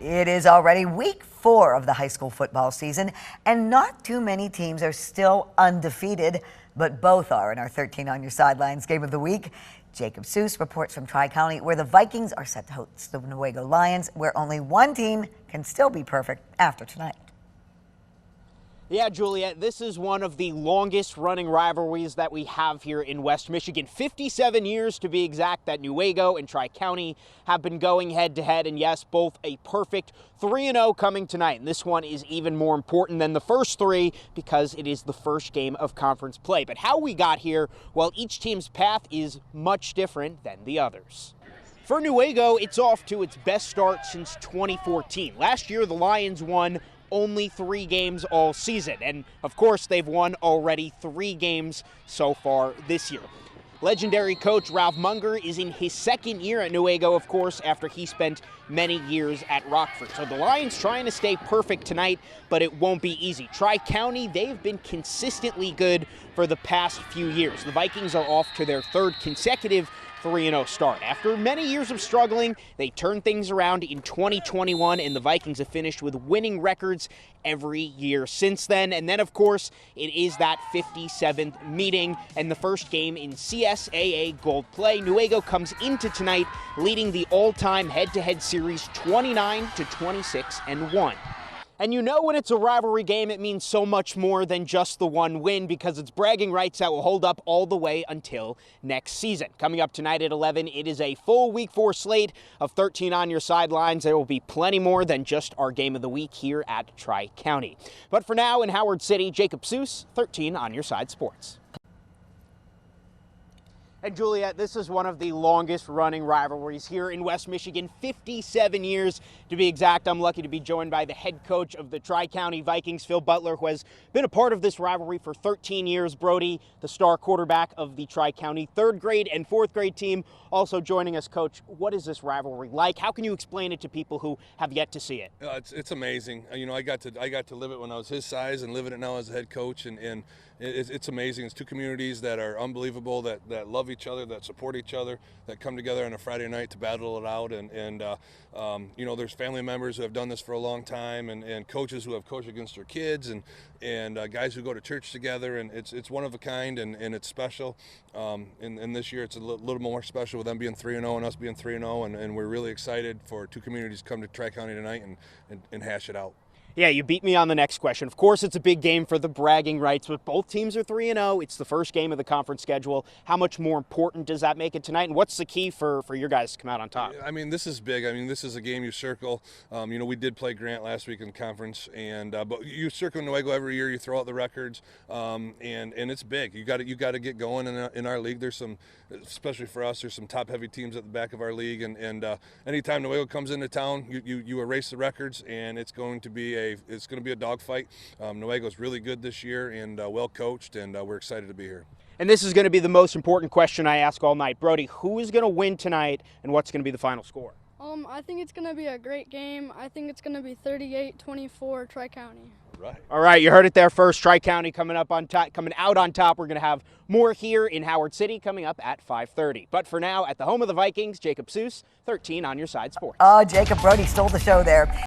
It is already week 4 of the high school football season, and not too many teams are still undefeated, but both are in our 13 on Your Sidelines Game of the Week. Jacob Seuss reports from Tri-County, where the Vikings are set to host the Newaygo Lions, where only one team can still be perfect after tonight. Yeah, Juliet, this is one of the longest running rivalries that we have here in West Michigan. 57 years to be exact that Newaygo and Tri-County have been going head to head, and yes, both a perfect 3-0 coming tonight. And this one is even more important than the first 3 because it is the first game of conference play. But how we got here, well, each team's path is much different than the others. For Newaygo, it's off to its best start since 2014. Last year, the Lions won only 3 games all season, and of course they've won already 3 games so far this year. Legendary coach Ralph Munger is in his 2nd year at Newaygo, of course, after he spent many years at Rockford. So the Lions trying to stay perfect tonight, but it won't be easy. Tri-County, they've been consistently good for the past few years. The Vikings are off to their 3rd consecutive 3-0 start. After many years of struggling, they turned things around in 2021, and the Vikings have finished with winning records every year since then. And then, of course, it is that 57th meeting and the first game in CSAA Gold play. Newaygo comes into tonight leading the all-time head-to-head series 29-26-1. And you know when it's a rivalry game, it means so much more than just the one win because it's bragging rights that will hold up all the way until next season. Coming up tonight at 11, it is a full Week 4 slate of 13 on Your Sidelines. There will be plenty more than just our Game of the Week here at Tri-County. But for now, in Howard City, Jacob Seuss, 13 on Your Side Sports. And Juliet, this is one of the longest running rivalries here in West Michigan, 57 years to be exact. I'm lucky to be joined by the head coach of the Tri-County Vikings, Phil Butler, who has been a part of this rivalry for 13 years. Brody, the star quarterback of the Tri-County 3rd grade and 4th grade team, also joining us. Coach, what is this rivalry like? How can you explain it to people who have yet to see it? It's amazing. You know, I got to live it when I was his size and living it now as a head coach, and it's amazing. It's 2 communities that are unbelievable, that love each other, that support each other, that come together on a Friday night to battle it out. And you know, there's family members who have done this for a long time, and coaches who have coached against their kids, and guys who go to church together. And it's one of a kind, and it's special. And this year it's a little more special with them being 3-0 and us being 3-0, and we're really excited for 2 communities to come to Tri-County tonight and hash it out. Yeah, you beat me on the next question. Of course, it's a big game for the bragging rights, but both teams are 3-0. It's the first game of the conference schedule. How much more important does that make it tonight, and what's the key for you guys to come out on top? I mean, this is big. I mean, this is a game you circle. You know, we did play Grant last week in conference, and but you circle Newaygo every year. You throw out the records, and it's big. You got to get going in our league. There's some, especially for us, there's some top-heavy teams at the back of our league, and anytime Newaygo comes into town, you erase the records, and it's going to be a dogfight. Newaygo's really good this year and well coached, and we're excited to be here. And this is going to be the most important question I ask all night. Brody, who is going to win tonight, and what's going to be the final score? I think it's going to be a great game. I think it's going to be 38-24 Tri-County. All right, you heard it there first. Tri-County coming out on top. We're going to have more here in Howard City coming up at 5:30. But for now, at the home of the Vikings, Jacob Seuss, 13 on Your Side Sports. Jacob, Brody stole the show there.